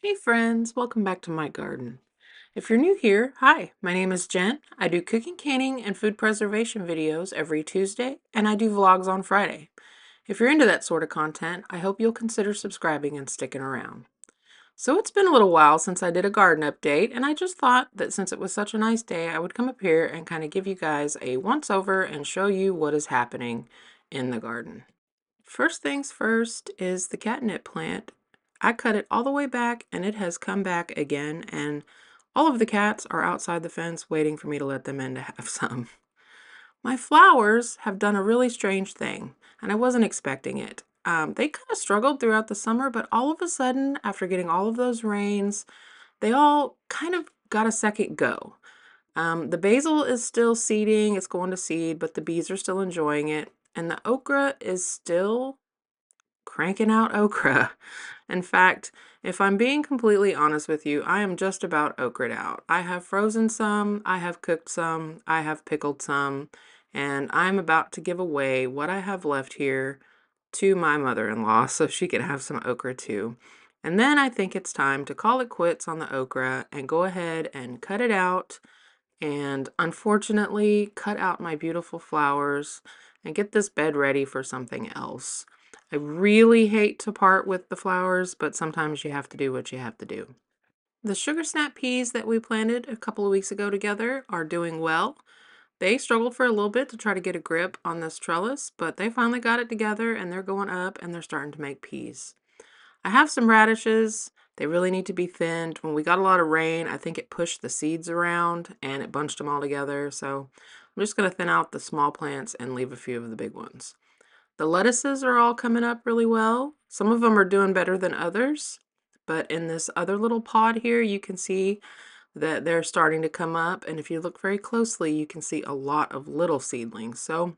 Hey friends, welcome back to my garden. If you're new here, hi, my name is Jen. I do cooking, canning, and food preservation videos every Tuesday, and I do vlogs on Friday. If you're into that sort of content, I hope you'll consider subscribing and sticking around. So it's been a little while since I did a garden update, and I just thought that since it was such a nice day, I would come up here and kind of give you guys a once over and show you what is happening in the garden. First things first is the catnip plant. I cut it all the way back and it has come back again, and all of the cats are outside the fence waiting for me to let them in to have some. My flowers have done a really strange thing, and I wasn't expecting it. They kind of struggled throughout the summer, but all of a sudden, after getting all of those rains, they all kind of got a second go. The basil is still seeding, it's going to seed, but the bees are still enjoying it. And the okra is still cranking out okra. In fact, if I'm being completely honest with you, I am just about okra'd out. I have frozen some, I have cooked some, I have pickled some, and I'm about to give away what I have left here to my mother-in-law so she can have some okra too. And then I think it's time to call it quits on the okra and go ahead and cut it out and unfortunately cut out my beautiful flowers and get this bed ready for something else. I really hate to part with the flowers, but sometimes you have to do what you have to do. The sugar snap peas that we planted a couple of weeks ago together are doing well. They struggled for a little bit to try to get a grip on this trellis, but they finally got it together and they're going up and they're starting to make peas. I have some radishes. They really need to be thinned. When we got a lot of rain, I think it pushed the seeds around and it bunched them all together. So I'm just going to thin out the small plants and leave a few of the big ones. The lettuces are all coming up really well. Some of them are doing better than others. But in this other little pod here, you can see that they're starting to come up. And if you look very closely, you can see a lot of little seedlings. So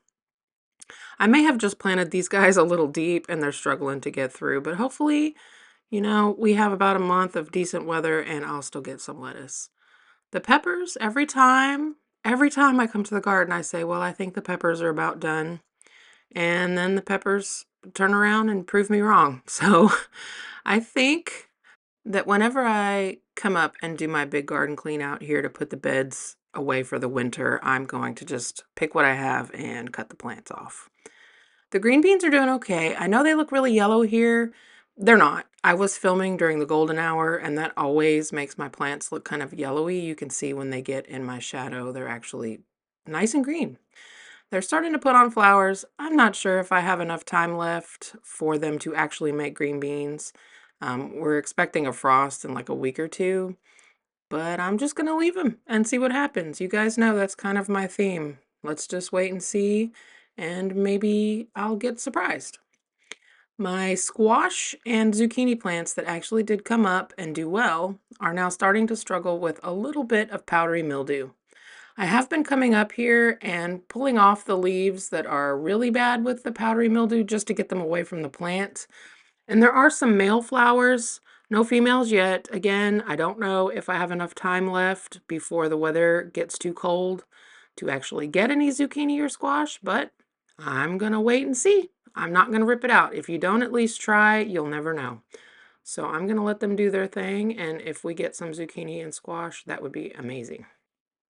I may have just planted these guys a little deep and they're struggling to get through, but hopefully we have about a month of decent weather and I'll still get some lettuce. The peppers, every time I come to the garden, I say, well, I think the peppers are about done. And then the peppers turn around and prove me wrong. So I think that whenever I come up and do my big garden clean out here to put the beds away for the winter, I'm going to just pick what I have and cut the plants off. The green beans are doing okay. I know they look really yellow here. They're not. I was filming during the golden hour, and that always makes my plants look kind of yellowy. You can see when they get in my shadow, they're actually nice and green. They're starting to put on flowers. I'm not sure if I have enough time left for them to actually make green beans. We're expecting a frost in like a week or two, but I'm just going to leave them and see what happens. You guys know that's kind of my theme. Let's just wait and see, and maybe I'll get surprised. My squash and zucchini plants that actually did come up and do well are now starting to struggle with a little bit of powdery mildew. I have been coming up here and pulling off the leaves that are really bad with the powdery mildew just to get them away from the plant. And there are some male flowers, no females yet. Again, I don't know if I have enough time left before the weather gets too cold to actually get any zucchini or squash, but I'm gonna wait and see. I'm not gonna rip it out. If you don't at least try, you'll never know. So I'm gonna let them do their thing, and if we get some zucchini and squash, that would be amazing.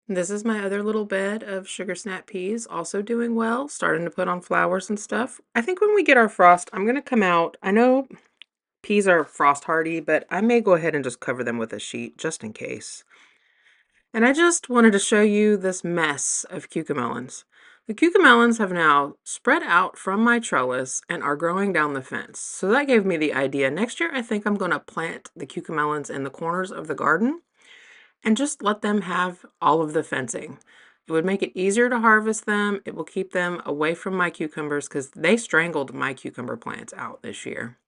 This is my other little bed of sugar snap peas, also doing well, starting to put on flowers and stuff. I think when we get our frost, I'm gonna come out. I know peas are frost hardy, but I may go ahead and just cover them with a sheet just in case. And I just wanted to show you this mess of cucamelons. The cucamelons have now spread out from my trellis and are growing down the fence. So that gave me the idea. Next year, I think I'm going to plant the cucamelons in the corners of the garden and just let them have all of the fencing. It would make it easier to harvest them. It will keep them away from my cucumbers because they strangled my cucumber plants out this year.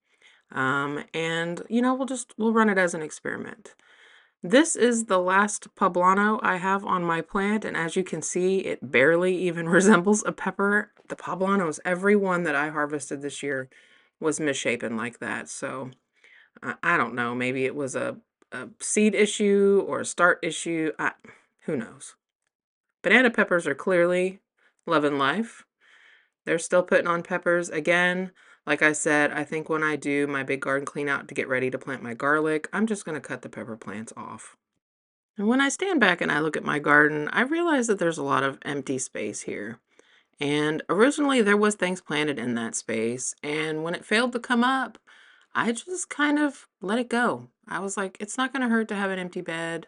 And we'll run it as an experiment. This is the last poblano I have on my plant, and as you can see, it barely even resembles a pepper. The poblanos, every one that I harvested this year was misshapen like that. So I don't know, maybe it was a seed issue or a start issue. Who knows? Banana peppers are clearly loving life. They're still putting on peppers. Again, Like I said, I think when I do my big garden clean out to get ready to plant my garlic, I'm just going to cut the pepper plants off. And when I stand back and I look at my garden, I realize that there's a lot of empty space here. And originally there was things planted in that space, and when it failed to come up, I just kind of let it go. I was like, it's not going to hurt to have an empty bed.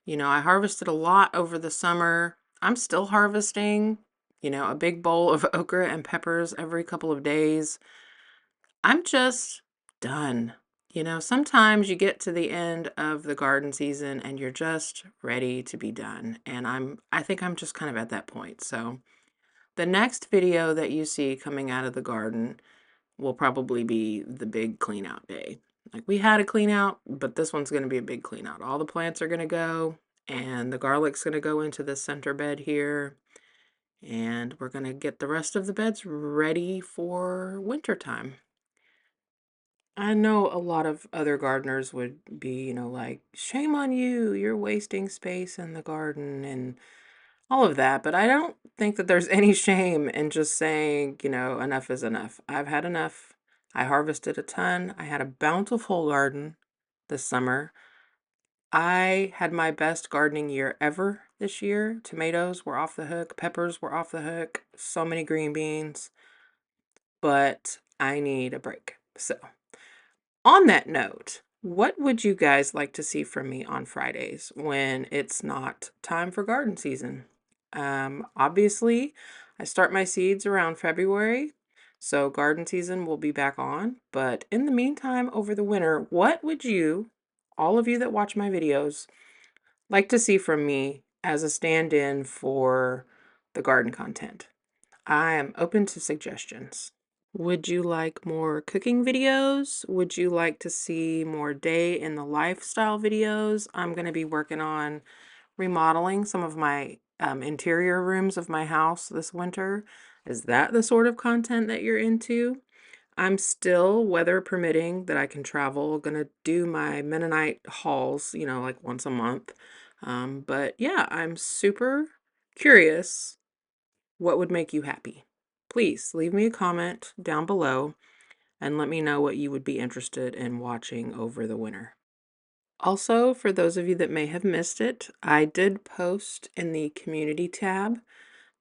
I harvested a lot over the summer. I'm still harvesting, a big bowl of okra and peppers every couple of days. I'm just done. Sometimes you get to the end of the garden season and you're just ready to be done. And I think I'm just kind of at that point. So the next video that you see coming out of the garden will probably be the big clean out day. Like, we had a clean out, but this one's going to be a big clean out. All the plants are going to go, and the garlic's going to go into the center bed here. And we're going to get the rest of the beds ready for winter time. I know a lot of other gardeners would be, like, shame on you, you're wasting space in the garden and all of that, but I don't think that there's any shame in just saying, enough is enough. I've had enough. I harvested a ton. I had a bountiful garden this summer. I had my best gardening year ever this year. Tomatoes were off the hook, peppers were off the hook, so many green beans, but I need a break. So, on that note, what would you guys like to see from me on Fridays when it's not time for garden season? Obviously, I start my seeds around February, so garden season will be back on. But in the meantime, over the winter, what would you, all of you that watch my videos, like to see from me as a stand-in for the garden content? I am open to suggestions. Would you like more cooking videos? Would you like to see more day in the lifestyle videos? I'm going to be working on remodeling some of my interior rooms of my house this winter. Is that the sort of content that you're into? I'm still, weather permitting, that I can travel, gonna do my Mennonite hauls, like once a month. But yeah, I'm super curious what would make you happy. Please leave me a comment down below and let me know what you would be interested in watching over the winter. Also, for those of you that may have missed it, I did post in the community tab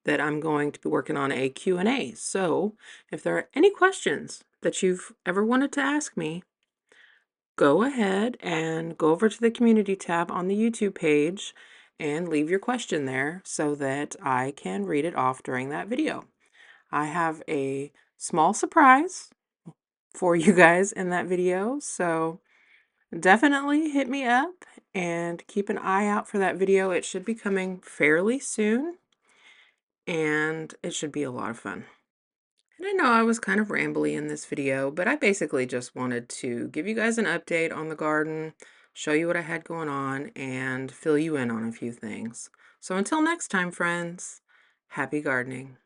that I'm going to be working on a Q&A. So if there are any questions that you've ever wanted to ask me, go ahead and go over to the community tab on the YouTube page and leave your question there so that I can read it off during that video. I have a small surprise for you guys in that video, so definitely hit me up and keep an eye out for that video. It should be coming fairly soon, and it should be a lot of fun. And I know I was kind of rambly in this video, but I basically just wanted to give you guys an update on the garden, show you what I had going on, and fill you in on a few things. So until next time, friends, happy gardening.